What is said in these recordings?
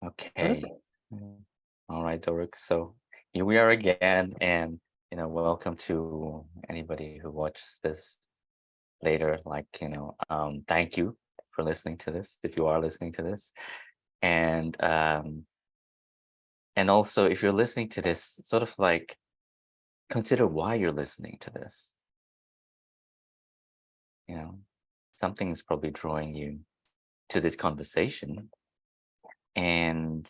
Okay. Perfect. All right, Doruk. So here we are again, and welcome to anybody who watches this later. Thank you for listening to this, if you are listening to this, and also if you're listening to this, sort of like consider why you're listening to this. You know, something's probably drawing you to this conversation, and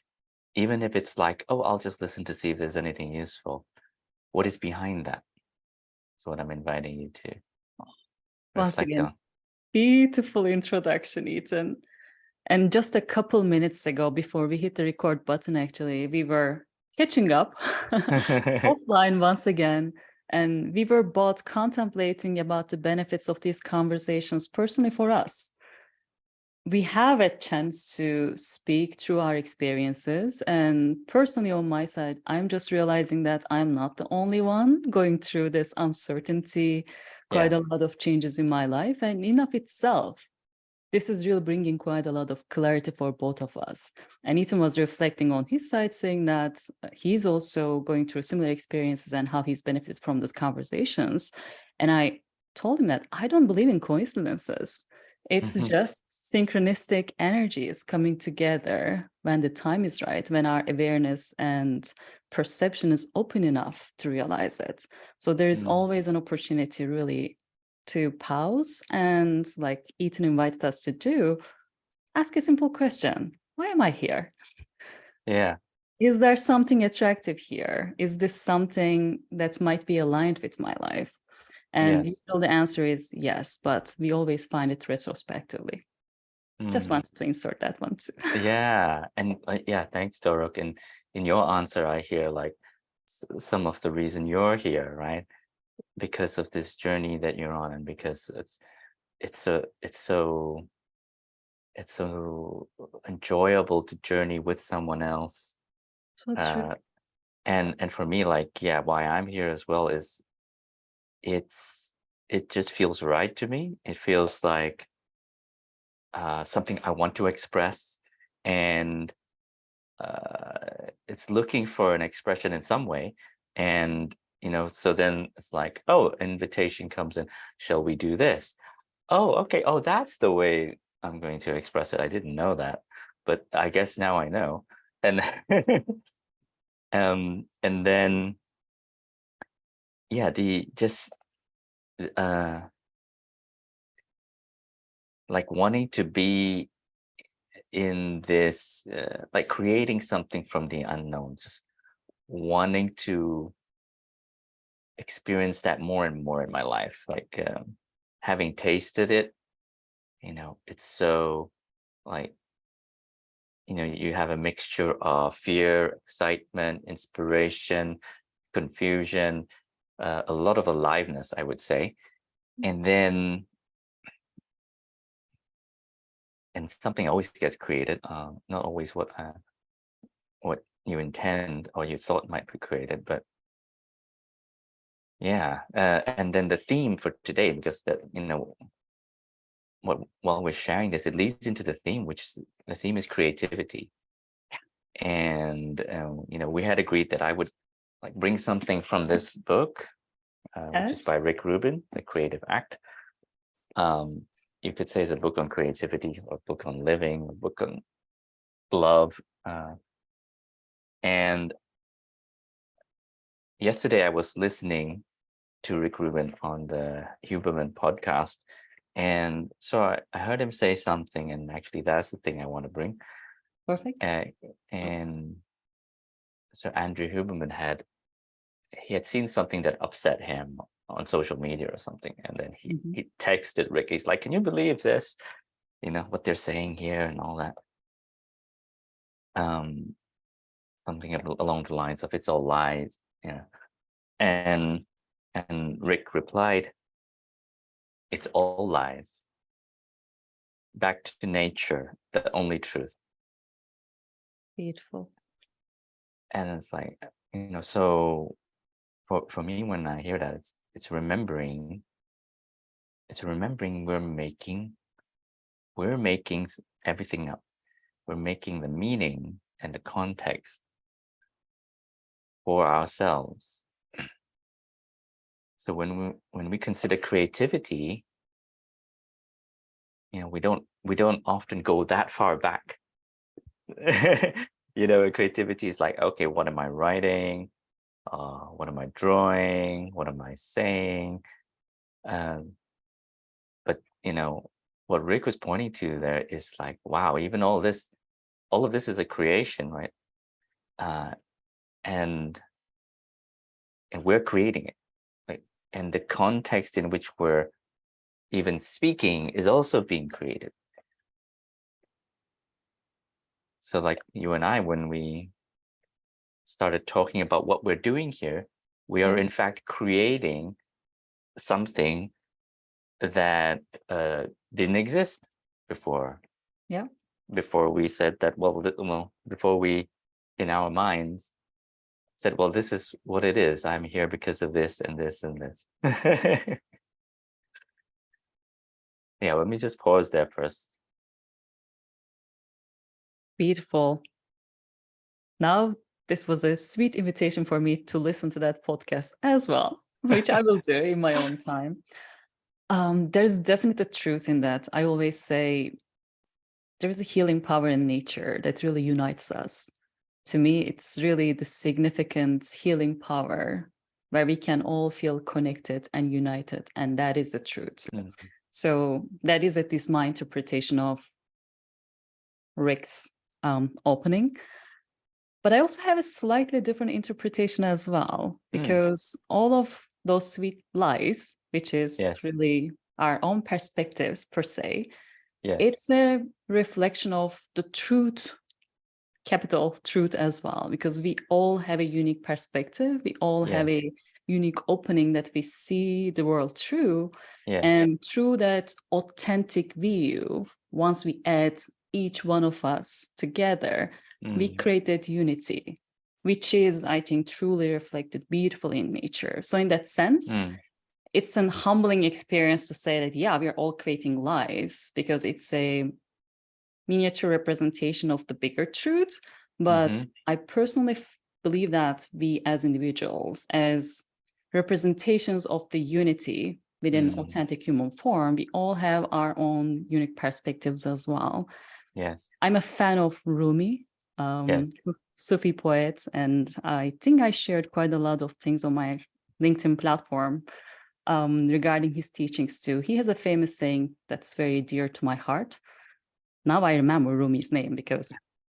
even if it's like, oh, I'll just listen to see if there's anything useful. What is behind that? That's what I'm inviting you to Once reflect again, on. beautiful introduction, Ethan. And just a couple minutes ago, before we hit the record button, actually, we were catching up offline once again. And we were both contemplating about the benefits of these conversations personally for us. We have a chance to speak through our experiences. And personally, on my side, I'm just realizing that I'm not the only one going through this uncertainty, quite Yeah. a lot of changes in my life. And in of itself, this is really bringing quite a lot of clarity for both of us. And Ethan was reflecting on his side, saying that he's also going through similar experiences and how he's benefited from those conversations. And I told him that I don't believe in coincidences. It's just synchronistic energies coming together when the time is right, when our awareness and perception is open enough to realize it. So there is Mm. always an opportunity, really, to pause and, like Ethan invited us to do, ask a simple question. Why am I here? Yeah. Is there something attractive here? Is this something that might be aligned with my life? And Yes. usually the answer is yes, but we always find it retrospectively. Just Mm. wanted to insert that one too. Yeah. And yeah, thanks, Doruk. And in your answer, I hear like some of the reason you're here, right? Because of this journey that you're on, and because it's so enjoyable to journey with someone else. So true. Uh, and for me, like, yeah, why I'm here as well is it's it just feels right to me. It feels like something I want to express, and it's looking for an expression in some way. And so then it's like, oh, invitation comes in. Shall we do this? Oh, okay. Oh, that's the way I'm going to express it. I didn't know that, but I guess now I know. And and then yeah, the just uh like wanting to be in this, like creating something from the unknown, just wanting to experience that more and more in my life, like having tasted it. It's so, like, you have a mixture of fear, excitement, inspiration, confusion, a lot of aliveness, I would say. And then and something always gets created, not always what you intend or you thought might be created, but yeah. And then the theme for today, because that while we're sharing this, it leads into the theme, the theme is creativity. And we had agreed that I would like bring something from this book, which is by Yes. Rick Rubin, The Creative Act. um you could say it's a book on creativity, or a book on living, a book on love. And yesterday I was listening to Rick Rubin on the Huberman podcast. And so I heard him say something, and actually that's the thing I want to bring. Perfect. Uh, and so Andrew Huberman had seen something that upset him on social media or something, and then he Mhm. he texted Rick. He's like, "Can you believe this? What they're saying here and all that." Um, Something along the lines of "It's all lies," And Rick replied, "It's all lies. Back to nature, the only truth." Beautiful. And it's like, so for me, when I hear that, it's remembering we're making everything up. We're making the meaning and the context for ourselves. So when we consider creativity, we don't often go that far back. Creativity is like, okay, what am I writing? What am I drawing? What am I saying? But what Rick was pointing to there is like, wow, even all of this is a creation, right? And we're creating it, right? And the context in which we're even speaking is also being created. So like you and I, when we started talking about what we're doing here, we are in fact creating something that didn't exist before. Yeah. Before we said that, before we, in our minds, said, well, this is what it is. I'm here because of this and this and this. Yeah, let me just pause there first. Beautiful. Now, this was a sweet invitation for me to listen to that podcast as well, which I will do in my own time. There's definitely a truth in that. I always say there is a healing power in nature that really unites us. To me, it's really the significant healing power where we can all feel connected and united. And that is the truth. Mm-hmm. So that is at least my interpretation of Rick's opening. But I also have a slightly different interpretation as well, because all of those sweet lies, which is Yes. really our own perspectives per se, Yes. it's a reflection of the truth, capital truth as well, because we all have a unique perspective. We all have a unique opening that we see the world through. Yes. And through that authentic view, once we add each one of us together, we created unity, which is, I think, truly reflected beautifully in nature. So in that sense, it's an humbling experience to say that, yeah, we are all creating lies, because it's a miniature representation of the bigger truth. But I personally believe that we as individuals, as representations of the unity within authentic human form, we all have our own unique perspectives as well. Yes. I'm a fan of Rumi, Sufi poet, and I think I shared quite a lot of things on my LinkedIn platform regarding his teachings too. He has a famous saying that's very dear to my heart. Now I remember Rumi's name because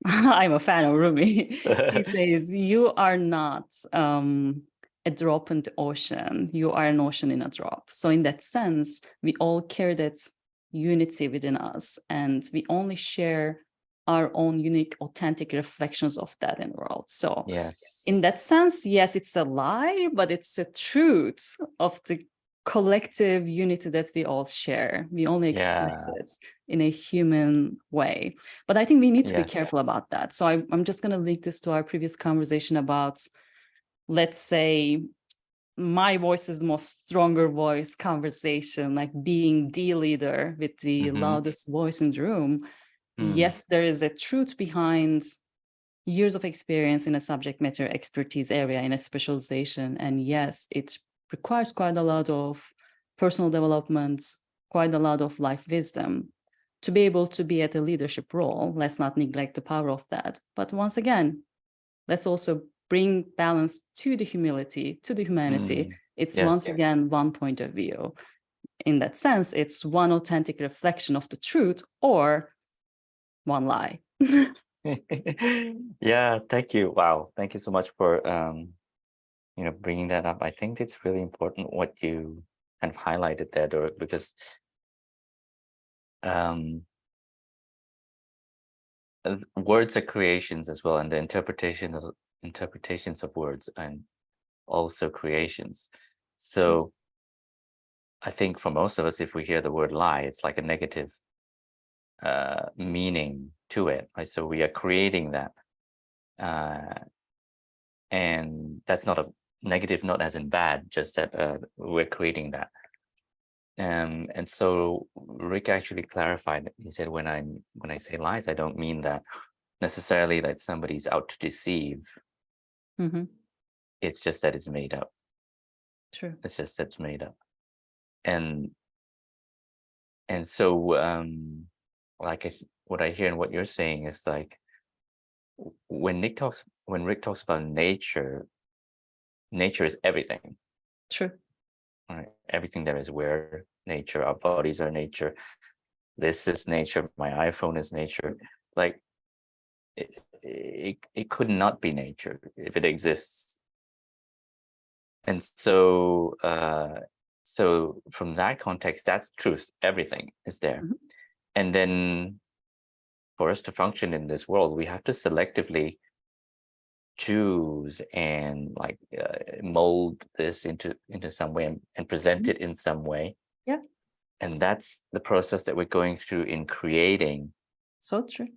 I'm a fan of Rumi. He says, you are not a drop in the ocean. You are an ocean in a drop. So in that sense, we all carry that unity within us, and we only share our own unique, authentic reflections of that in the world. So in that sense, yes, it's a lie, but it's a truth of the collective unity that we all share. We only express it in a human way. But I think we need to be careful about that. So I'm just going to link this to our previous conversation about, let's say, my voice is the most stronger voice conversation, like being the leader with the loudest voice in the room. Yes, there is a truth behind years of experience in a subject matter expertise area, in a specialization. And yes, it requires quite a lot of personal development, quite a lot of life wisdom to be able to be at a leadership role. Let's not neglect the power of that. But once again, let's also bring balance to the humility, to the humanity. It's once again one point of view. In that sense, it's one authentic reflection of the truth or one lie. Yeah, thank you. Wow, thank you so much for bringing that up. I think it's really important what you kind of highlighted there, Doruk, because words are creations as well, and the interpretations of words and also creations. So I think for most of us, if we hear the word lie, it's like a negative meaning to it, right? So we are creating that, and that's not a negative, not as in bad, just that we're creating that. And so Rick actually clarified. He said, when I say lies, I don't mean that necessarily that somebody's out to deceive. Hmm. It's just that it's made up. True. It's just that it's made up. And so like what I hear and what you're saying is like when Rick talks about nature, nature is everything. True. Right? Everything there is, where nature, our bodies are nature. This is nature. My iPhone is nature. Like it could not be nature if it exists. And so so from that context, that's truth. Everything is there. Hmm. And then for us to function in this world, we have to selectively choose and like mold this into some way and present it in some way. Yeah. And that's the process that we're going through in creating. So true.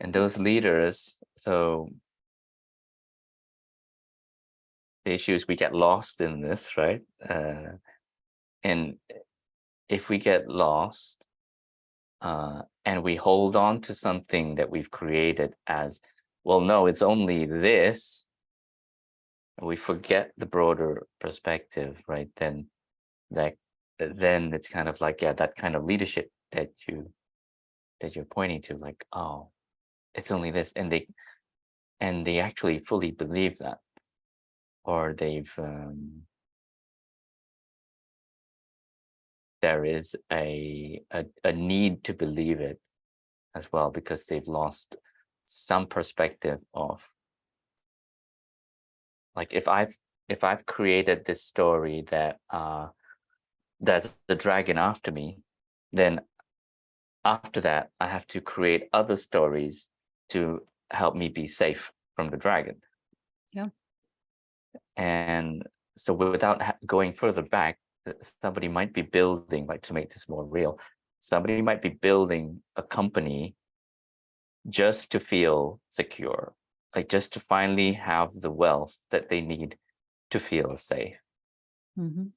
And those leaders, so the issue is we get lost in this, right? And if we get lost and we hold on to something that we've created as, well, no, it's only this, and we forget the broader perspective, right? Then it's kind of like, yeah, that kind of leadership that you're pointing to, like, oh, it's only this, and they actually fully believe that, or there is a need to believe it as well, because they've lost some perspective of, like, if I've created this story that there's the dragon after me, then after that I have to create other stories to help me be safe from the dragon. Yeah. And so without going further back, somebody might be building, like, to make this more real, somebody might be building a company just to feel secure, like just to finally have the wealth that they need to feel safe. Hmm.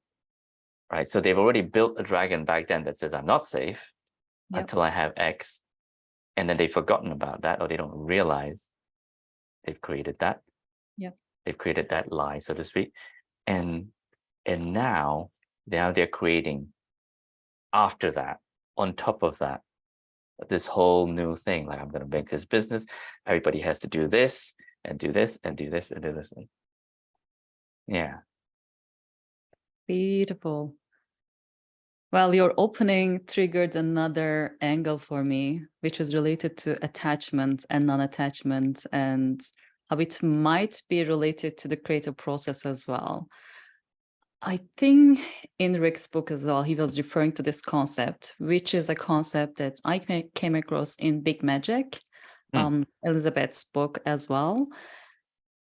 Right? So they've already built a dragon back then that says, I'm not safe Yep. until I have X. And then they've forgotten about that, or they don't realize they've created that. Yep. They've created that lie, so to speak. And now they're creating, after that, on top of that, this whole new thing. Like, I'm going to make this business. Everybody has to do this and do this and do this and do this. Yeah. Beautiful. Well, your opening triggered another angle for me, which is related to attachment and non-attachment, and how it might be related to the creative process as well. I think in Rick's book as well, he was referring to this concept, which is a concept that I came across in Big Magic, Elizabeth's book as well.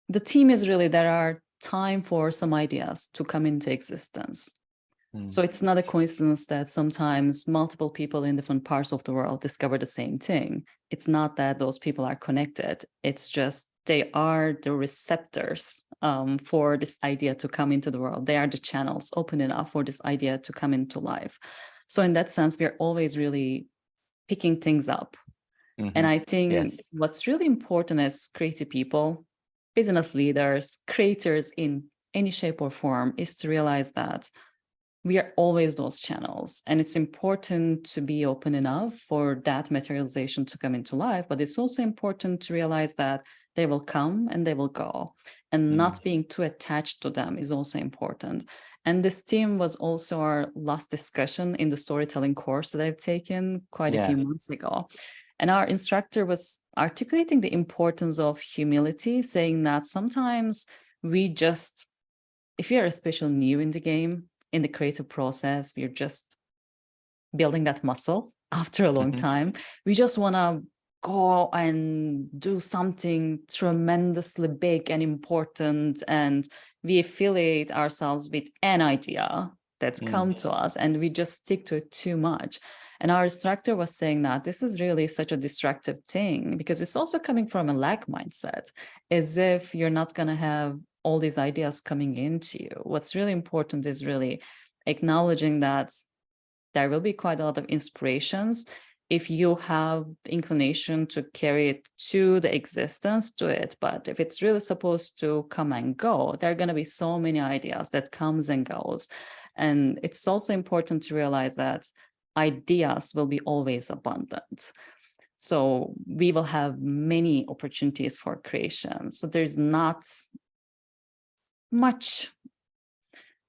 The theme is really there are time for some ideas to come into existence. So it's not a coincidence that sometimes multiple people in different parts of the world discover the same thing. It's not that those people are connected. It's just they are the receptors for this idea to come into the world. They are the channels open enough for this idea to come into life. So in that sense, we're always really picking things up. And I think Yes. what's really important as creative people, business leaders, creators in any shape or form, is to realize that we are always those channels, and it's important to be open enough for that materialization to come into life, but it's also important to realize that they will come and they will go, and not being too attached to them is also important. And this theme was also our last discussion in the storytelling course that I've taken quite a few months ago. And our instructor was articulating the importance of humility, saying that sometimes we just, if you're especially new in the game, in the creative process, we're just building that muscle after a long time. We just want to go and do something tremendously big and important, and we affiliate ourselves with an idea that's come to us, and we just stick to it too much. And our instructor was saying that this is really such a destructive thing, because it's also coming from a lack mindset, as if you're not going to have all these ideas coming into you. What's really important is really acknowledging that there will be quite a lot of inspirations, if you have the inclination to carry it to the existence, do it. But if it's really supposed to come and go, there are going to be so many ideas that comes and goes. And it's also important to realize that ideas will be always abundant. So we will have many opportunities for creation. So there's not much,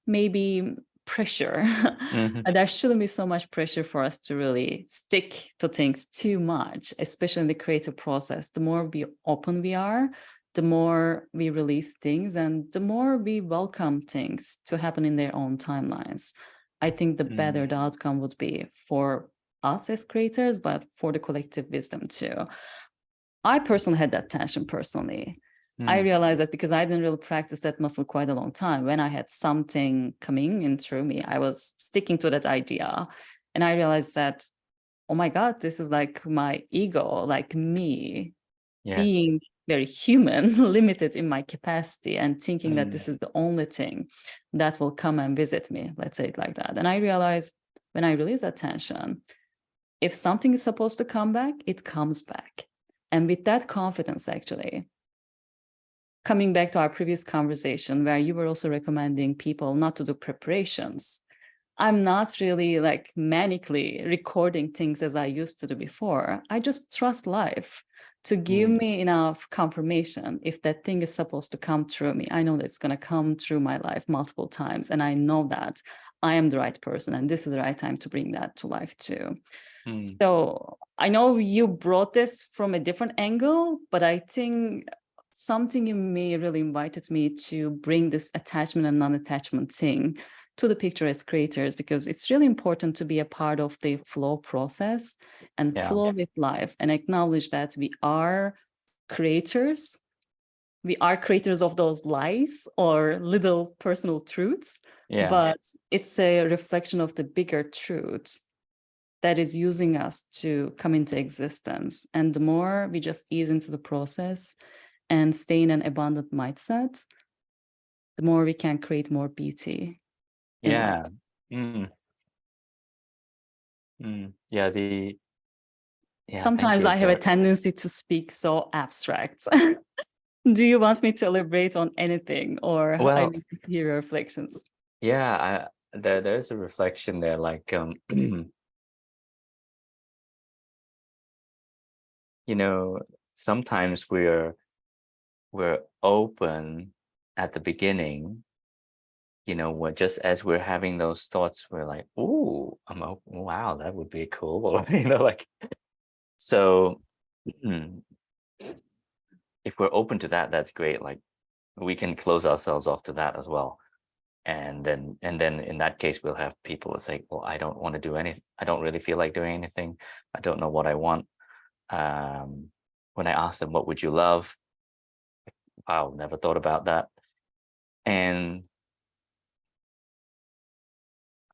maybe, pressure. Hmm. And there shouldn't be so much pressure for us to really stick to things too much, especially in the creative process. The more open we are, the more we release things and the more we welcome things to happen in their own timelines. I think the better the outcome would be for us as creators, but for the collective wisdom too. I personally had that tension personally. I realized that because I didn't really practice that muscle quite a long time. When I had something coming in through me, I was sticking to that idea. And I realized that, oh my God, this is like my ego, like me Yes. being very human, limited in my capacity and thinking that this is the only thing that will come and visit me. Let's say it like that. And I realized when I release that tension, if something is supposed to come back, it comes back. And with that confidence, actually, coming back to our previous conversation where you were also recommending people not to do preparations, I'm not really like manically recording things as I used to do before. I just trust life to give me enough confirmation if that thing is supposed to come through me. I know that it's going to come through my life multiple times. And I know that I am the right person and this is the right time to bring that to life too. So I know you brought this from a different angle, but I think something in me really invited me to bring this attachment and non-attachment thing to the picture as creators, because it's really important to be a part of the flow process and Yeah. flow with life and acknowledge that we are creators. We are creators of those lies or little personal truths, Yeah. but it's a reflection of the bigger truth that is using us to come into existence. And the more we just ease into the process and stay in an abundant mindset, the more we can create more beauty in life. Yeah. Yeah. Thank Sometimes you I have a again. tendency to speak so abstract. Do you want me to elaborate on anything, or I Well, need to hear your reflections? yeah, there's a reflection there, like you know, sometimes we're open at the beginning, we're just as we're having those thoughts, we're like, "Ooh, I'm open. Wow, that would be cool." Or, like, so if we're open to that, that's great. Like, we can close ourselves off to that as well. And then in that case, we'll have people that say, "Well, I don't want to do anything. I don't really feel like doing anything. I don't know what I want." When I ask them, "What would you love?" Wow, never thought about that. And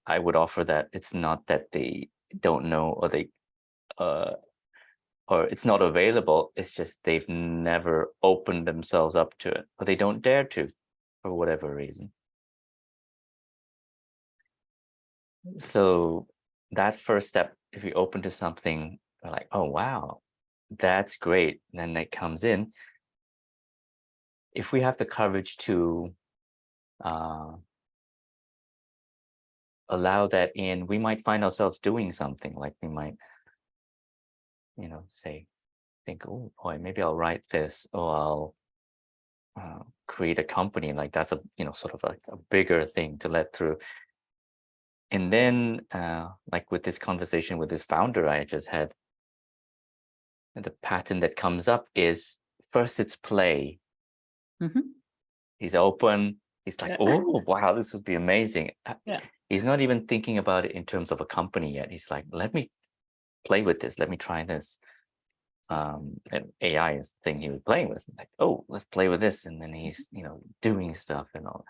I would offer that it's not that they don't know, or uh or it's not available. It's just they've never opened themselves up to it, or they don't dare to, for whatever reason. So that first step, if you open to something, they're like, "Oh wow, that's great." And then it comes in. If we have the courage to uh, allow that in, we might find ourselves doing something. Like, we might, think, "Oh boy, maybe I'll write this, or I'll create a company." Like, that's a, sort of like a bigger thing to let through. And then, like with this conversation with this founder I just had, the pattern that comes up is, first it's play. Mhm. He's open. He's like, Yeah. "Oh, wow, this would be amazing." Yeah. He's not even thinking about it in terms of a company yet. He's like, "Let me play with this. Let me try this." And AI is the thing he was playing with. Like, "Oh, let's play with this." And then he's, doing stuff and all.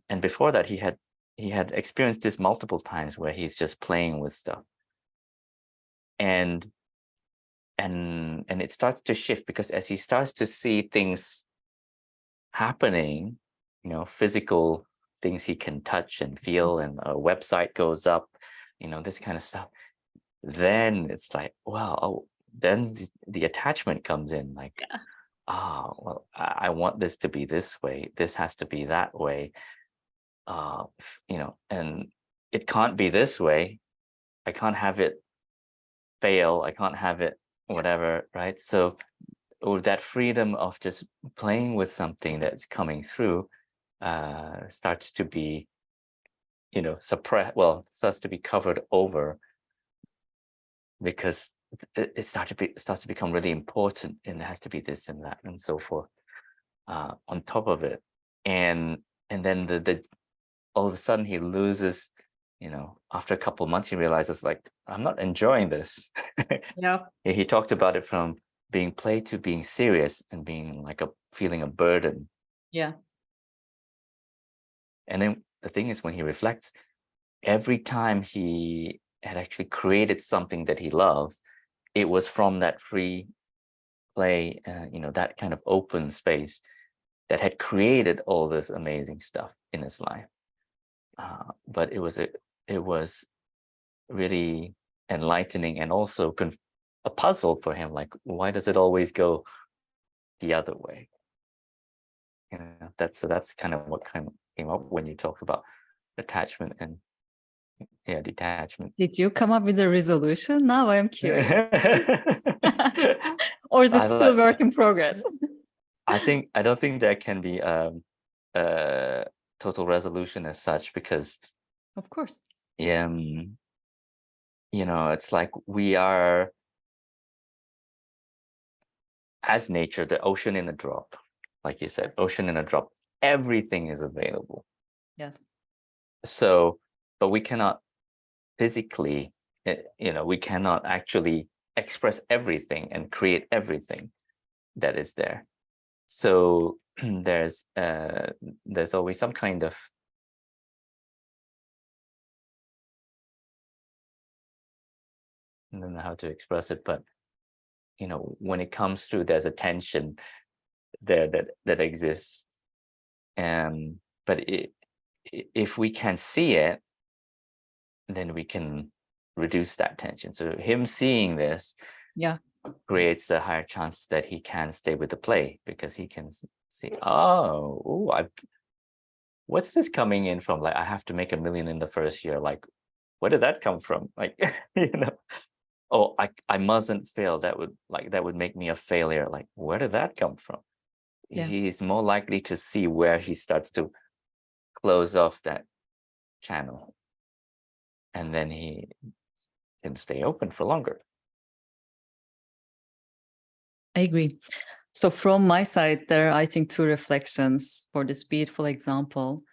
And before that, he had experienced this multiple times where he's just playing with stuff. And it starts to shift, because as he starts to see things happening, physical things he can touch and feel, and a website goes up, this kind of stuff, then it's like, well, oh, then the attachment comes in, like, Yeah. well, I want this to be this way. This has to be that way. And it can't be this way. I can't have it fail. I can't have it whatever, right? So with that freedom of just playing with something that's coming through starts to be, starts to be covered over, because it starts to become really important, and it has to be this and that and so forth on top of it. And then the all of a sudden he loses, after a couple of months he realizes, like, I'm not enjoying this. Yeah. He talked about it from being play to being serious and being like feeling a burden. Yeah. And then the thing is, when he reflects, every time he had actually created something that he loved, it was from that free play, that kind of open space that had created all this amazing stuff in his life. But it was really enlightening, and also a puzzle for him. Like, why does it always go the other way? That's kind of what kind of came up when you talk about attachment and detachment. Did you come up with a resolution? Now I am curious. I Or is it still like. work in progress? I don't think there can be a total resolution as such, because Of course. it's like we are, as nature, the ocean in a drop. Like you said, ocean in a drop. Everything is available. Yes. So, but we cannot physically, we cannot actually express everything and create everything that is there. So there's always some kind of, I don't know how to express it, but when it comes through, there's a tension there that exists. But if we can see it, then we can reduce that tension. So him seeing this Yeah. creates a higher chance that he can stay with the play, because he can see, oh, what's this coming in from? Like, I have to make 1 million in the first year. Like, where did that come from? Like, oh, I mustn't fail. That would make me a failure. Like, where did that come from? Yeah. He's more likely to see where he starts to close off that channel, and then he can stay open for longer. I agree. So from my side, there are, I think, two reflections for this beautiful example.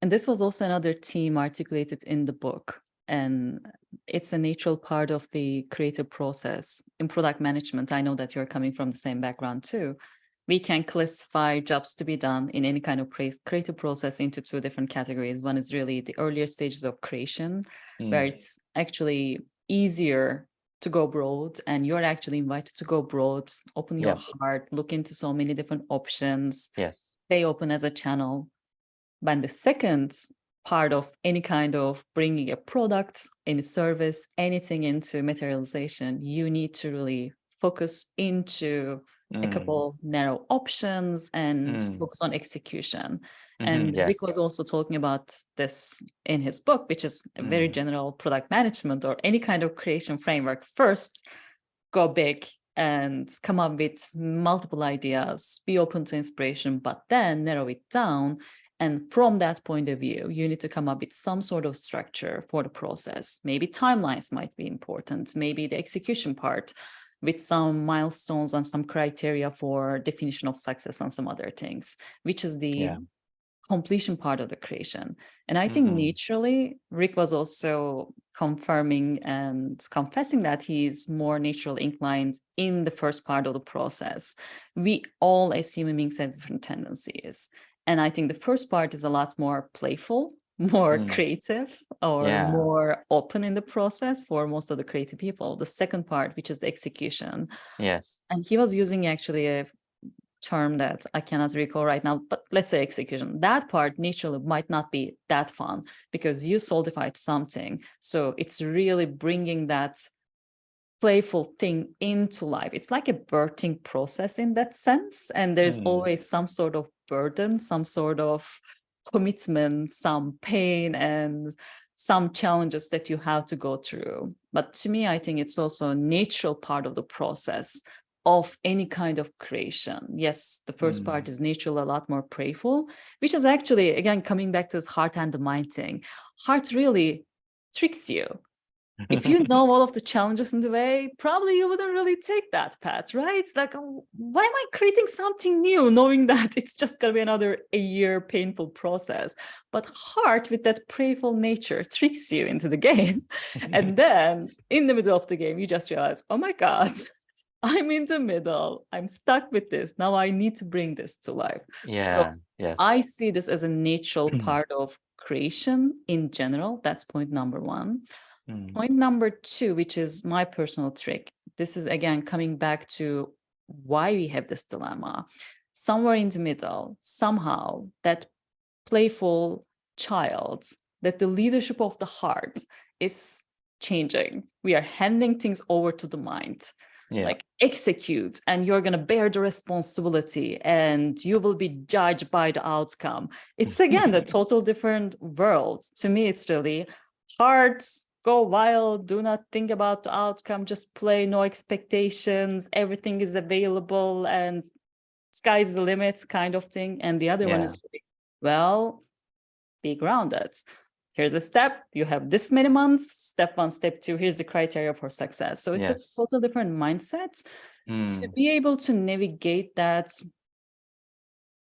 And this was also another theme articulated in the book. And it's a natural part of the creative process. In product management, I know that you're coming from the same background too. We can classify jobs to be done in any kind of creative process into two different categories. One is really the earlier stages of creation, where it's actually easier to go broad, and you're actually invited to go broad, open your heart, look into so many different options, Yes. stay open as a channel. But the second part of any kind of bringing a product, any service, anything into materialization, you need to really focus into a couple narrow options and focus on execution. And Rick was also talking about this in his book, which is a very general product management or any kind of creation framework. First, go big and come up with multiple ideas, be open to inspiration, but then narrow it down. And from that point of view, you need to come up with some sort of structure for the process. Maybe timelines might be important, maybe the execution part with some milestones and some criteria for definition of success and some other things, which is the completion part of the creation. And I think naturally, Rick was also confirming and confessing that he's more naturally inclined in the first part of the process. We all as human beings have different tendencies. And I think the first part is a lot more playful, more creative, or more open in the process for most of the creative people. The second part, which is the execution. Yes. And he was using actually a term that I cannot recall right now, but let's say execution. That part naturally might not be that fun because you solidified something. So it's really bringing that playful thing into life. It's like a birthing process in that sense. And there's Mm. always some sort of burden, some sort of commitment, some pain, and some challenges that you have to go through. But to me, I think it's also a natural part of the process of any kind of creation. Yes, the first part Mm. is natural, a lot more playful, which is actually, again, coming back to this heart and the mind thing. Heart really tricks you. If you know all of the challenges in the way, probably you wouldn't really take that path, right? It's like, oh, why am I creating something new, knowing that it's just going to be another a year painful process? But heart, with that playful nature, tricks you into the game. And then in the middle of the game, you just realize, oh my God, I'm in the middle. I'm stuck with this. Now I need to bring this to life. So Yeah, I yes. see this as a natural Mm. part of creation in general. That's point number one. Mm. Point number two, which is my personal trick. This is again coming back to why we have this dilemma. Somewhere in the middle, somehow, that playful child, that the leadership of the heart is changing. We are handing things over to the mind, Yeah. like execute, and you're going to bear the responsibility and you will be judged by the outcome. It's again a total different world. To me, it's really heart, go wild, do not think about the outcome, just play, no expectations, everything is available and sky's the limit kind of thing. And the other one Yeah. is really, well, be grounded. Here's a step, you have this many months, step one, step two, here's the criteria for success. So it's a Yes. total different mindset to Mm. be able to navigate that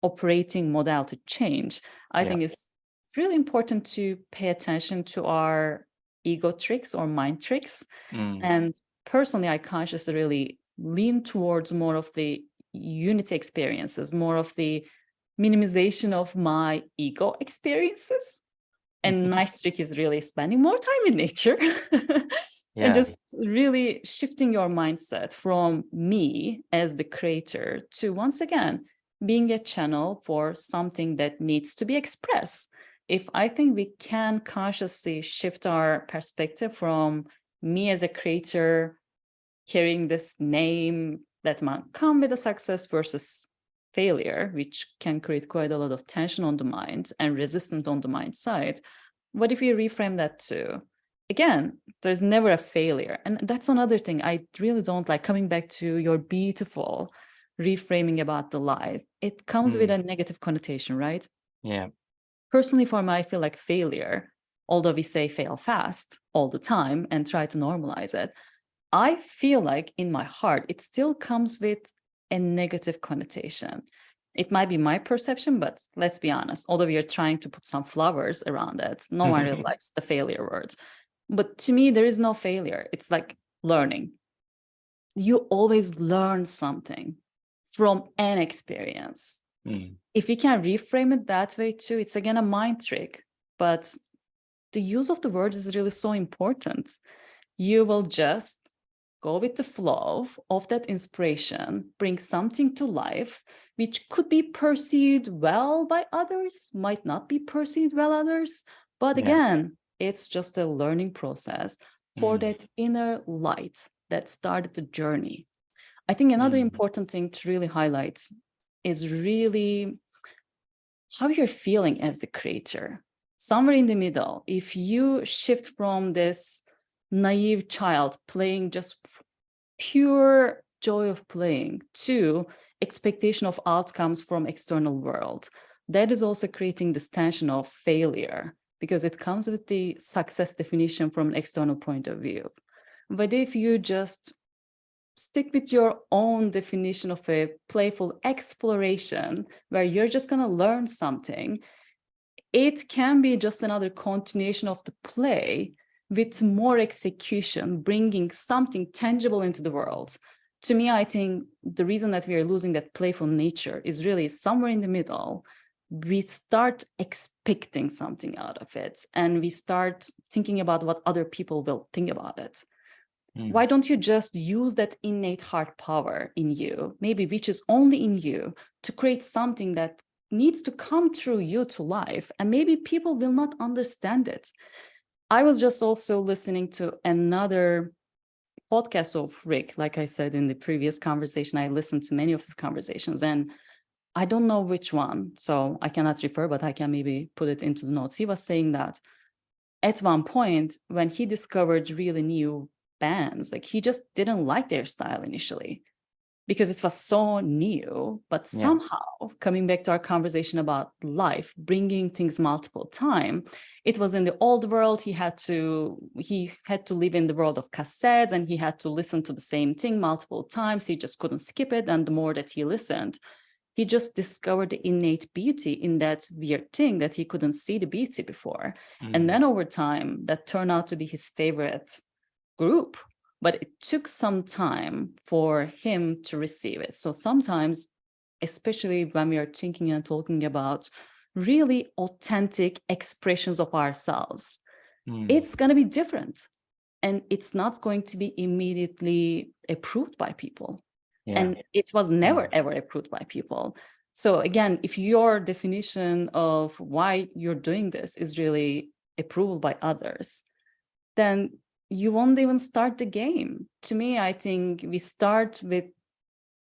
operating model to change. I Yeah. think it's really important to pay attention to our ego tricks or mind tricks. Mm. And personally, I consciously really lean towards more of the unity experiences, more of the minimization of my ego experiences. And nice trick is really spending more time in nature and Yeah. just really shifting your mindset from me as the creator to, once again, being a channel for something that needs to be expressed. If I think we can consciously shift our perspective from me as a creator carrying this name that might come with a success versus failure, which can create quite a lot of tension on the mind and resistance on the mind side. What if we reframe that to, again, there's never a failure. And that's another thing I really don't like, coming back to your beautiful reframing about the lies. It comes with Mm. a negative connotation, right? Yeah. Personally, for me, I feel like failure, although we say fail fast all the time and try to normalize it, I feel like in my heart, it still comes with a negative connotation. It might be my perception, but let's be honest, although we are trying to put some flowers around it, no one really likes the failure word. But to me, there is no failure. It's like learning. You always learn something from an experience. Mm. If we can reframe it that way too, it's again a mind trick. But the use of the word is really so important. You will just go with the flow of that inspiration, bring something to life, which could be perceived well by others, might not be perceived well others. But Yeah. again, it's just a learning process for Mm. that inner light that started the journey. I think another Mm. important thing to really highlight is really how you're feeling as the creator. Somewhere in the middle, if you shift from this naive child playing just pure joy of playing to expectation of outcomes from external world, that is also creating this tension of failure because it comes with the success definition from an external point of view. But if you just stick with your own definition of a playful exploration where you're just going to learn something, it can be just another continuation of the play with more execution, bringing something tangible into the world. To me, I think the reason that we are losing that playful nature is really somewhere in the middle. We start expecting something out of it, and we start thinking about what other people will think about it. Mm. Why don't you just use that innate heart power in you, maybe which is only in you, to create something that needs to come through you to life, and maybe people will not understand it. I was just also listening to another podcast of Rick. Like I said in the previous conversation, I listened to many of his conversations, and I don't know which one, so I cannot refer, but I can maybe put it into the notes. He was saying that at one point when he discovered really new bands, like he just didn't like their style initially because it was so new, but Yeah. somehow coming back to our conversation about life, bringing things multiple time, it was in the old world. He had to live in the world of cassettes, and he had to listen to the same thing multiple times. He just couldn't skip it. And the more that he listened, he just discovered the innate beauty in that weird thing that he couldn't see the beauty before. And Mm. then over time, that turned out to be his favorite group. But it took some time for him to receive it. So sometimes, especially when we are thinking and talking about really authentic expressions of ourselves, Mm. it's going to be different. And it's not going to be immediately approved by people. Yeah. And it was never, Mm. ever approved by people. So again, if your definition of why you're doing this is really approval by others, then you won't even start the game. To me, I think we start with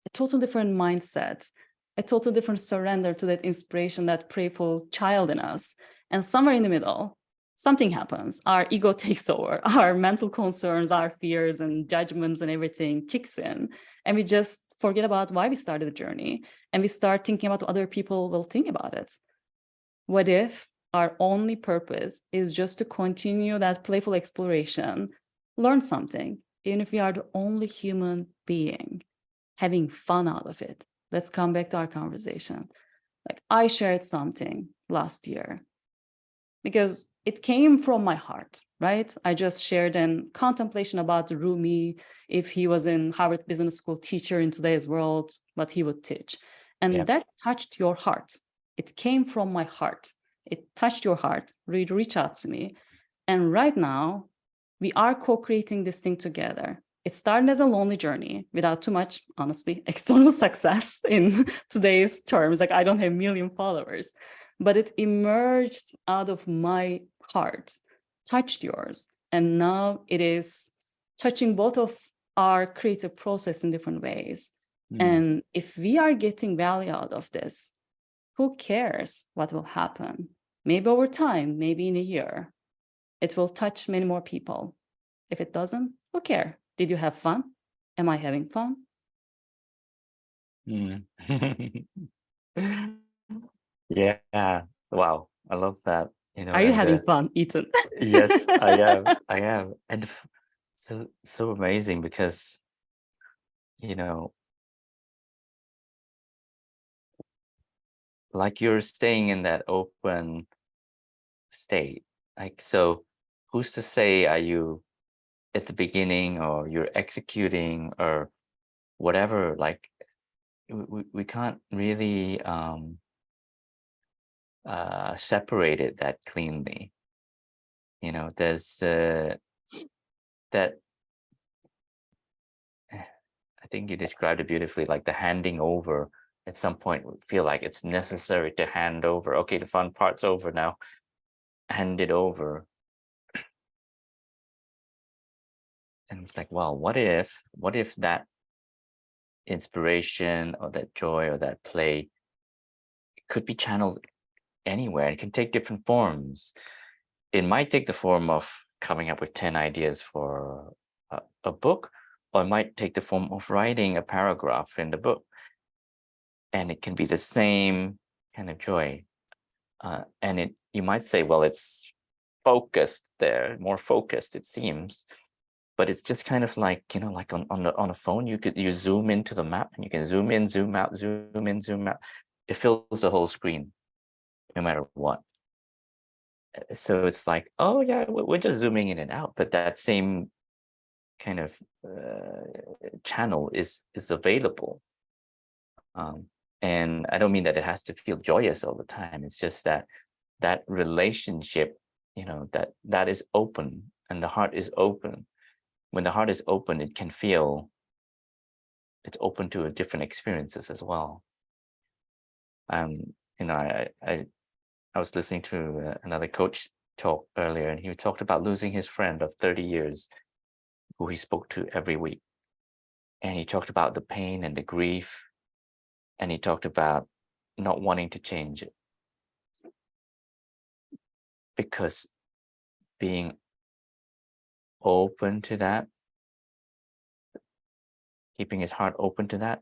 a total different mindset, a total different surrender to that inspiration, that playful child in us. And somewhere in the middle, something happens. Our ego takes over, our mental concerns, our fears and judgments and everything kicks in. And we just forget about why we started the journey. And we start thinking about what other people will think about it. What if our only purpose is just to continue that playful exploration, learn something, even if we are the only human being having fun out of it? Let's come back to our conversation. Like, I shared something last year because it came from my heart, right? I just shared an contemplation about Rumi, if he was in Harvard Business School teacher in today's world, what he would teach. Yeah. And that touched your heart. It came from my heart. It touched your heart. Reach out to me. And right now, we are co-creating this thing together. It started as a lonely journey without too much, honestly, external success in today's terms. Like, I don't have a million followers, but it emerged out of my heart, touched yours. And now it is touching both of our creative process in different ways. Mm. And if we are getting value out of this, who cares what will happen? Maybe over time, maybe in a year, it will touch many more people. If it doesn't, who cares? Did you have fun? Am I having fun? Mm. Yeah. Wow. I love that. Are you And having fun, Ethan? yes, I am. I am. And so amazing because, you know, like you're staying in that open state. Like, so who's to say, are you at the beginning or you're executing or whatever? Like, we can't really separate it that cleanly. There's that. I think you described it beautifully, like the handing over. At some point, we feel like it's necessary to hand over. Okay, the fun part's over now. Hand it over. And it's like, well, what if that inspiration or that joy or that play could be channeled anywhere? It can take different forms. It might take the form of coming up with 10 ideas for a book, or it might take the form of writing a paragraph in the book. And it can be the same kind of joy. And you might say, well, it's focused there, more focused, it seems. But it's just kind of like, like on a phone, you zoom into the map and you can zoom in, zoom out, zoom in, zoom out. It fills the whole screen, no matter what. So it's like, oh yeah, we're just zooming in and out, but that same kind of channel is available. And I don't mean that it has to feel joyous all the time. It's just that relationship, that is open, and the heart is open. When the heart is open, it can feel it's open to different experiences as well. Um, I was listening to another coach talk earlier, and he talked about losing his friend of 30 years. who he spoke to every week. And he talked about the pain and the grief, and he talked about not wanting to change it because being open to that, keeping his heart open to that,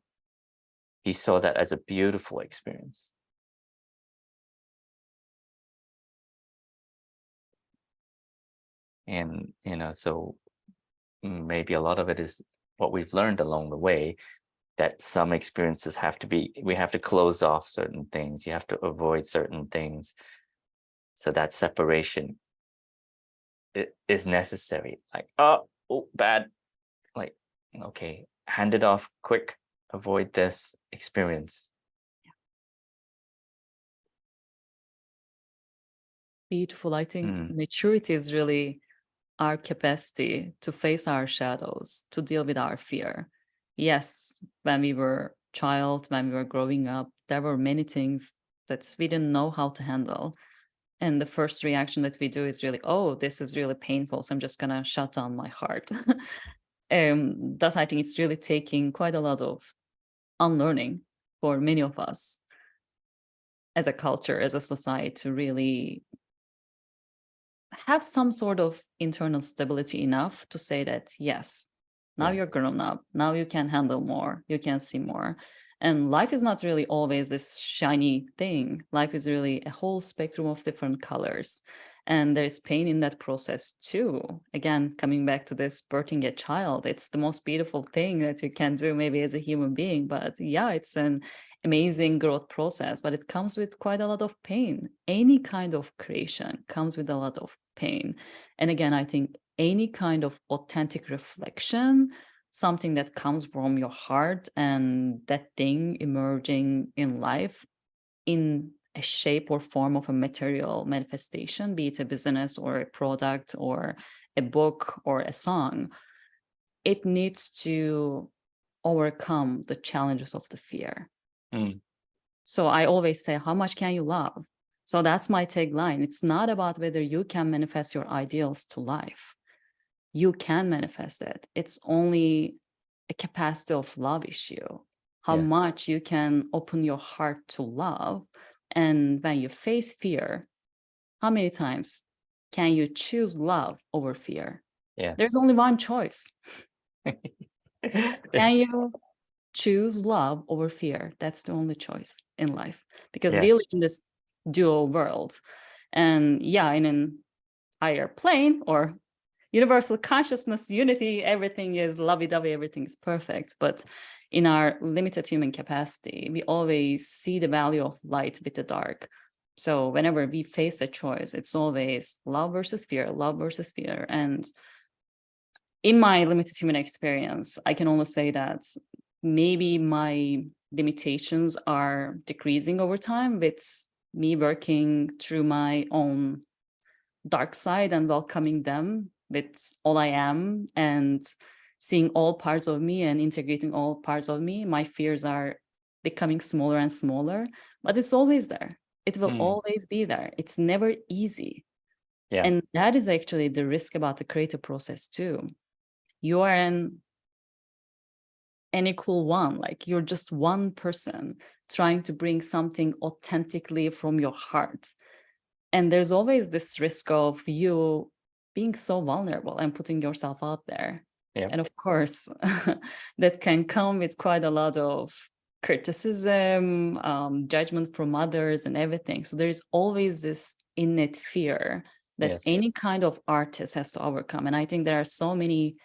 he saw that as a beautiful experience. And, so maybe a lot of it is what we've learned along the way, that some experiences we have to close off certain things. You have to avoid certain things. So that separation is necessary. Like, oh, bad. Like, okay, hand it off quick, avoid this experience. Beautiful. I think maturity is really our capacity to face our shadows, to deal with our fear. Yes, when we were child, when we were growing up, there were many things that we didn't know how to handle. And the first reaction that we do is really, oh, this is really painful, so I'm just gonna shut down my heart. Thus, I think it's really taking quite a lot of unlearning for many of us as a culture, as a society, to really have some sort of internal stability enough to say that, yes, now Yeah. you're grown up, now you can handle more, you can see more. And life is not really always this shiny thing. Life is really a whole spectrum of different colors. And there's pain in that process too. Again, coming back to this birthing a child, it's the most beautiful thing that you can do maybe as a human being. But yeah, it's an amazing growth process, but it comes with quite a lot of pain. Any kind of creation comes with a lot of pain. And again, I think any kind of authentic reflection, something that comes from your heart and that thing emerging in life in a shape or form of a material manifestation, be it a business or a product or a book or a song, it needs to overcome the challenges of the fear. So I always say, how much can you love? So that's my tagline. It's not about whether you can manifest your ideals to life. You can manifest it. It's only a capacity of love issue. How Yes. much you can open your heart to love. And when you face fear, how many times can you choose love over fear? Yes. There's only one choice. Can you choose love over fear? That's the only choice in life, because we Yes. live in this dual world. And yeah, in an higher plane or universal consciousness, unity, everything is lovey-dovey, everything is perfect. But in our limited human capacity, we always see the value of light with the dark. So whenever we face a choice, it's always love versus fear, love versus fear. And in my limited human experience, I can only say that maybe my limitations are decreasing over time with me working through my own dark side and welcoming them with all I am and seeing all parts of me and integrating all parts of me. My fears are becoming smaller and smaller, but it's always there. It will always be there. It's never easy. Yeah. And that is actually the risk about the creative process too. You are an equal one, like you're just one person trying to bring something authentically from your heart. And there's always this risk of you being so vulnerable and putting yourself out there. Yeah. And of course, that can come with quite a lot of criticism, judgment from others and everything. So there's always this innate fear that Yes. any kind of artist has to overcome. And I think there are so many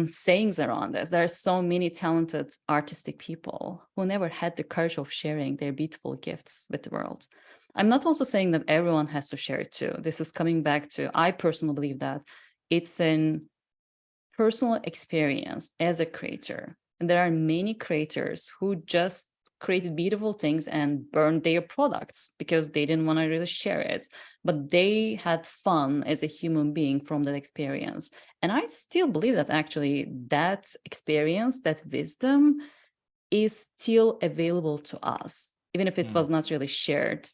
sayings around this. There are so many talented artistic people who never had the courage of sharing their beautiful gifts with the world. I'm not also saying that everyone has to share it too. This is coming back to, I personally believe that it's an personal experience as a creator. And there are many creators who just created beautiful things and burned their products because they didn't want to really share it. But they had fun as a human being from that experience. And I still believe that actually that experience, that wisdom is still available to us, even if it was not really shared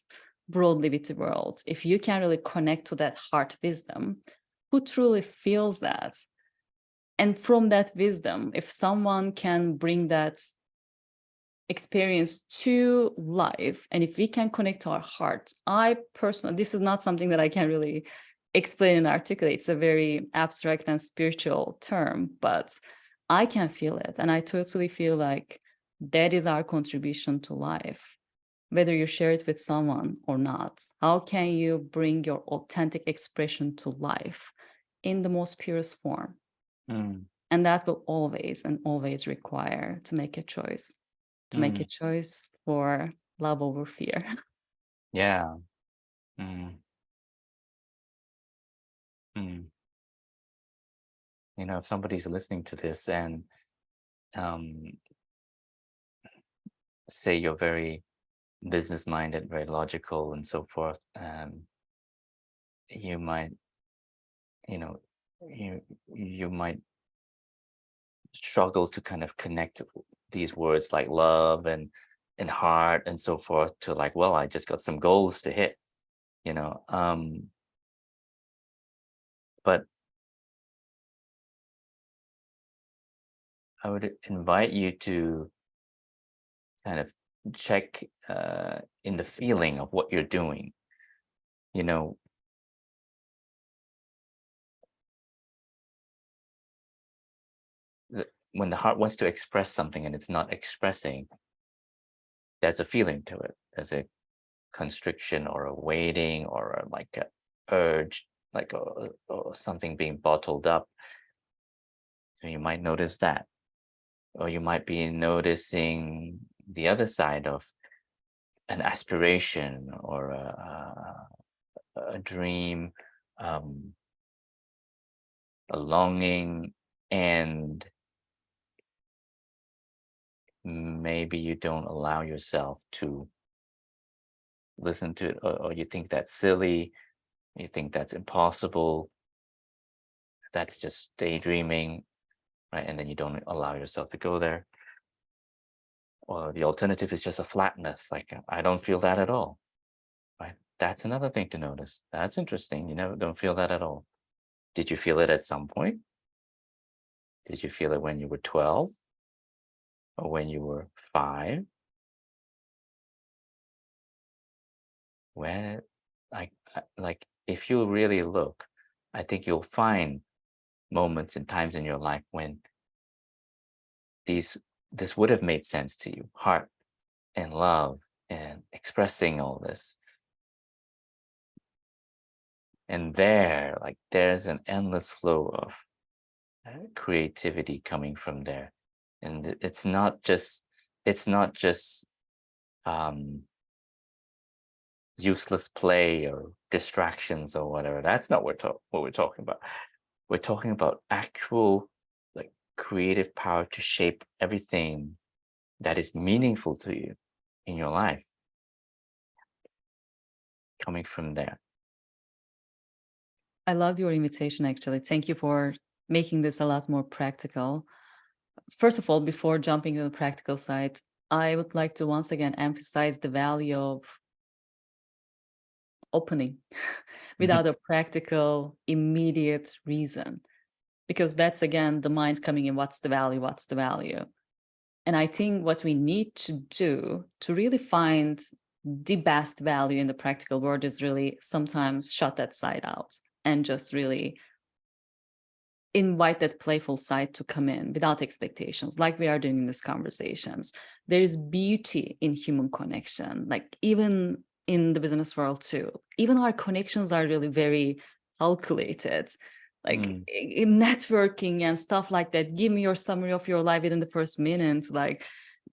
broadly with the world. If you can really connect to that heart wisdom, who truly feels that, And from that wisdom, if someone can bring that experience to life, and if we can connect to our heart, I personally, this is not something that I can really explain and articulate. It's a very abstract and spiritual term, but I can feel it. And I totally feel like that is our contribution to life, whether you share it with someone or not. How can you bring your authentic expression to life in the most purest form? Mm, And that will always and always require to make a choice, to make a mm, choice for love over fear. yeah. Mm, mm. If somebody's listening to this and um, say you're very business minded, very logical, and so forth, you might, you know, you might struggle to kind of connect these words like love and heart and so forth to like, well, I just got some goals to hit, you know. But I would invite you to kind of check in the feeling of what you're doing. You know, when the heart wants to express something and it's not expressing, there's a feeling to it. There's a constriction or a waiting or like a urge, like or something being bottled up. So you might notice that, or you might be noticing the other side of an aspiration or a dream, um, a longing, and maybe you don't allow yourself to listen to it, or you think that's silly, you think that's impossible, that's just daydreaming, right? And then you don't allow yourself to go there. Or the alternative is just a flatness, like I don't feel that at all, right? That's another thing to notice. That's interesting. You never don't feel that at all. Did you feel it at some point? Did you feel it when you were 12 or when you were 5? Where, like if you really look, I think you'll find moments and times in your life when this would have made sense to you. Heart and love and expressing all this. And there, like there's an endless flow of creativity coming from there. And it's not just um useless play or distractions or whatever. That's not what we're talking about. We're talking about actual like creative power to shape everything that is meaningful to you in your life coming from there. I loved your invitation, actually. Thank you for making this a lot more practical. First of all, before jumping to the practical side, I would like to once again emphasize the value of opening Mhm. without a practical, immediate reason. Because that's again the mind coming in, what's the value? What's the value? And I think what we need to do to really find the best value in the practical world is really sometimes shut that side out and just really invite that playful side to come in without expectations, like we are doing in these conversations. There is beauty in human connection, like even in the business world too. Even our connections are really very calculated. Like Mm, in networking and stuff like that, give me your summary of your life within the first minute. Like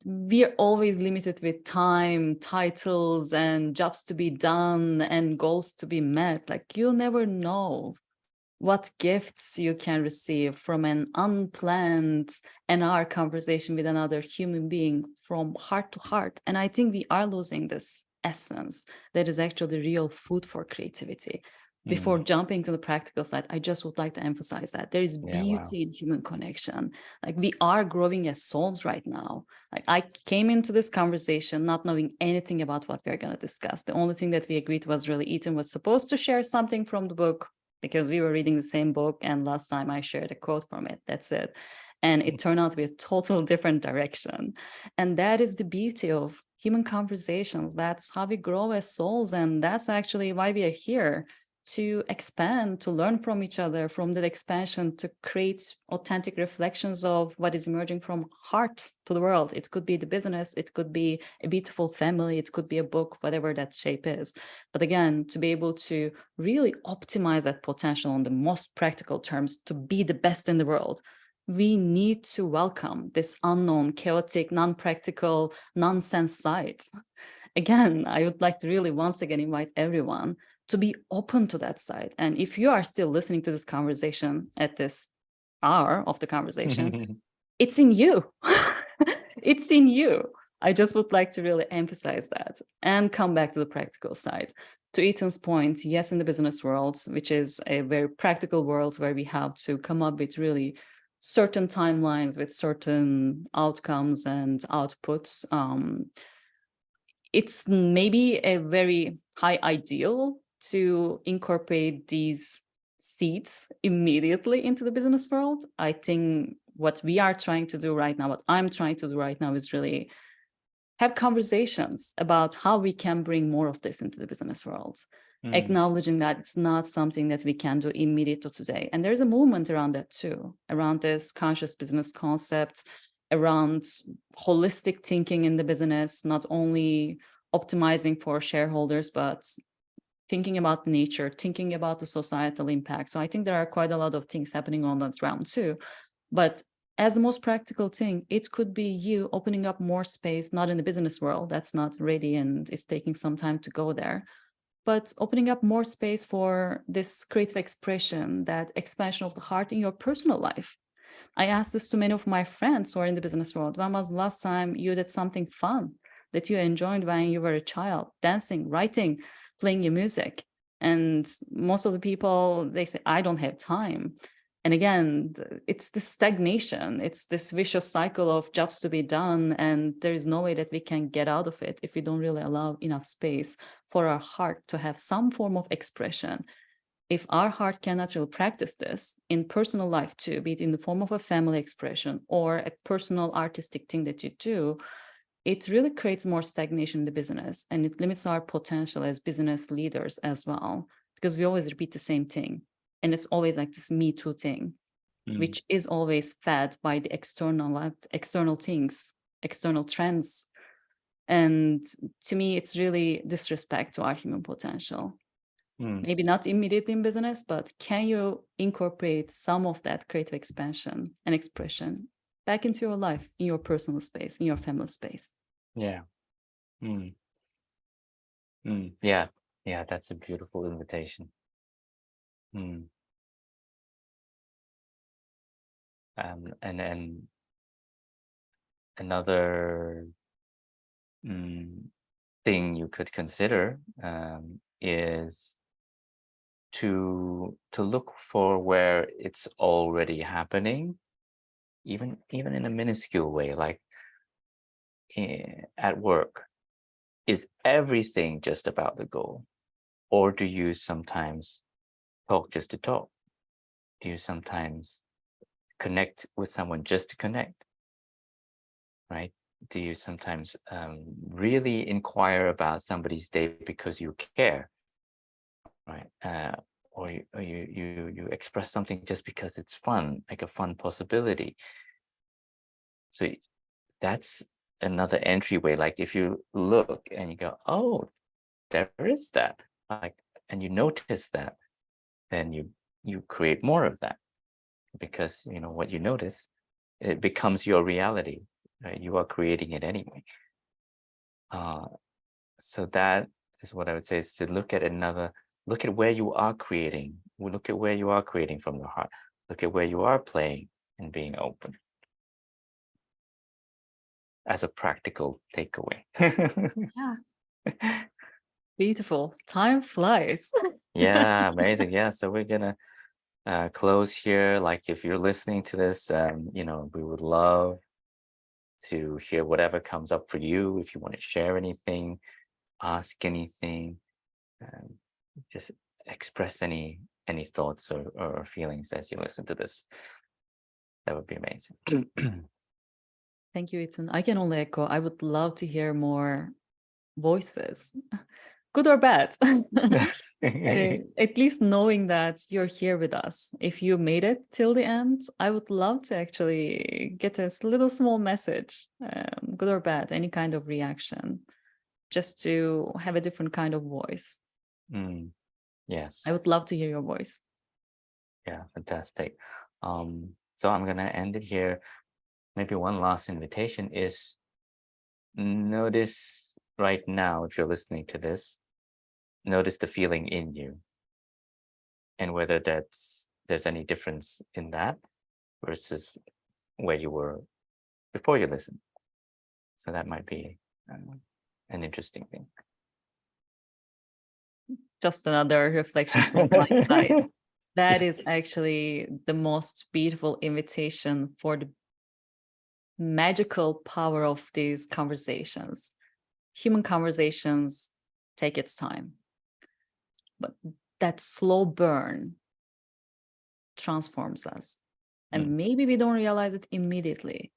we're always limited with time, titles, and jobs to be done and goals to be met. Like you'll never know what gifts you can receive from an unplanned and our conversation with another human being from heart to heart. And I think we are losing this essence that is actually real food for creativity. Before mm. jumping to the practical side, I just would like to emphasize that there is Yeah, wow. beauty in human connection. Like we are growing as souls right now. Like I came into this conversation not knowing anything about what we're going to discuss. The only thing that we agreed was really Ethan was supposed to share something from the book because we were reading the same book, and last time I shared a quote from it. That's it. And it turned out to be a total different direction. And that is the beauty of human conversations. That's how we grow as souls. And that's actually why we are here, to expand, to learn from each other, from that expansion, to create authentic reflections of what is emerging from heart to the world. It could be the business, it could be a beautiful family, it could be a book, whatever that shape is. But again, to be able to really optimize that potential on the most practical terms, to be the best in the world, we need to welcome this unknown, chaotic, non-practical, nonsense side. Again, I would like to really once again invite everyone to be open to that side. And if you are still listening to this conversation at this hour of the conversation, it's in you. It's in you. I just would like to really emphasize that and come back to the practical side. To Ethan's point, yes, in the business world, which is a very practical world where we have to come up with really certain timelines with certain outcomes and outputs, it's maybe a very high ideal to incorporate these seeds immediately into the business world. I think what we are trying to do right now, what I'm trying to do right now, is really have conversations about how we can bring more of this into the business world, acknowledging that it's not something that we can do immediately today. And there's a movement around that too, around this conscious business concept, around holistic thinking in the business, not only optimizing for shareholders, but thinking about nature, thinking about the societal impact. So I think there are quite a lot of things happening on that round too. But as the most practical thing, it could be you opening up more space, not in the business world, that's not ready and it's taking some time to go there, but opening up more space for this creative expression, that expansion of the heart in your personal life. I asked this to many of my friends who are in the business world. When was the last time you did something fun that you enjoyed when you were a child? Dancing, writing, playing your music. And most of the people, they say, I don't have time. And again, it's this stagnation. It's this vicious cycle of jobs to be done. And there is no way that we can get out of it if we don't really allow enough space for our heart to have some form of expression. If our heart cannot really practice this in personal life too, be it in the form of a family expression or a personal artistic thing that you do, it really creates more stagnation in the business, and it limits our potential as business leaders as well, because we always repeat the same thing. And it's always like this Me Too thing, which is always fed by the external things, external trends. And to me, it's really disrespect to our human potential. Maybe not immediately in business, but can you incorporate some of that creative expansion and expression back into your life, in your personal space, in your family space? Yeah. Yeah. Yeah, that's a beautiful invitation. And another thing you could consider is to look for where it's already happening, even in a minuscule way, like at work. Is everything just about the goal, or do you sometimes talk just to talk? Do you sometimes connect with someone just to connect, right? Do you sometimes really inquire about somebody's day because you care, right? Or you express something just because it's fun, like a fun possibility. So that's another entryway. Like if you look and you go, oh, there is that, like, and you notice that, then you create more of that, because what you notice, it becomes your reality, right? You are creating it anyway. So that is what I would say, is to look at where you are creating. Look at where you are creating from your heart. Look at where you are playing and being open, as a practical takeaway. Yeah. Beautiful. Time flies. Yeah, amazing. Yeah, so we're gonna close here. Like, if you're listening to this, we would love to hear whatever comes up for you. If you want to share anything, ask anything, just express any any thoughts or feelings as you listen to this. That would be amazing. Thank you, Ethan. I can only echo. I would love to hear more voices, good or bad. At least knowing that you're here with us. If you made it till the end, I would love to actually get a little small message, good or bad, any kind of reaction, just to have a different kind of voice. Yes. I would love to hear your voice. Yeah, fantastic. So I'm gonna end it here. Maybe one last invitation is notice right now, if you're listening to this, notice the feeling in you and whether there's any difference in that versus where you were before you listened. So that might be an interesting thing. Just another reflection from my side. That is actually the most beautiful invitation for the magical power of these conversations. Human conversations take its time, but that slow burn transforms us. And maybe we don't realize it immediately.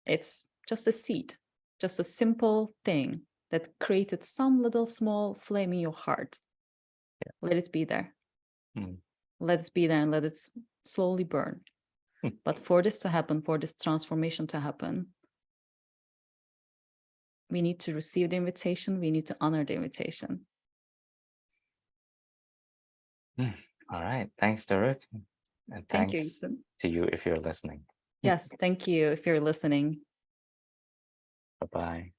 It's just a seed, just a simple thing that created some little small flame in your heart. Yeah. Let it be there. Let it be there and let it slowly burn. But for this to happen, for this transformation to happen, we need to receive the invitation. We need to honor the invitation. All right. Thanks, Derek. And Thank you, thanks Ethan. to you if you're listening. Yes, thank you if you're listening. Bye-bye.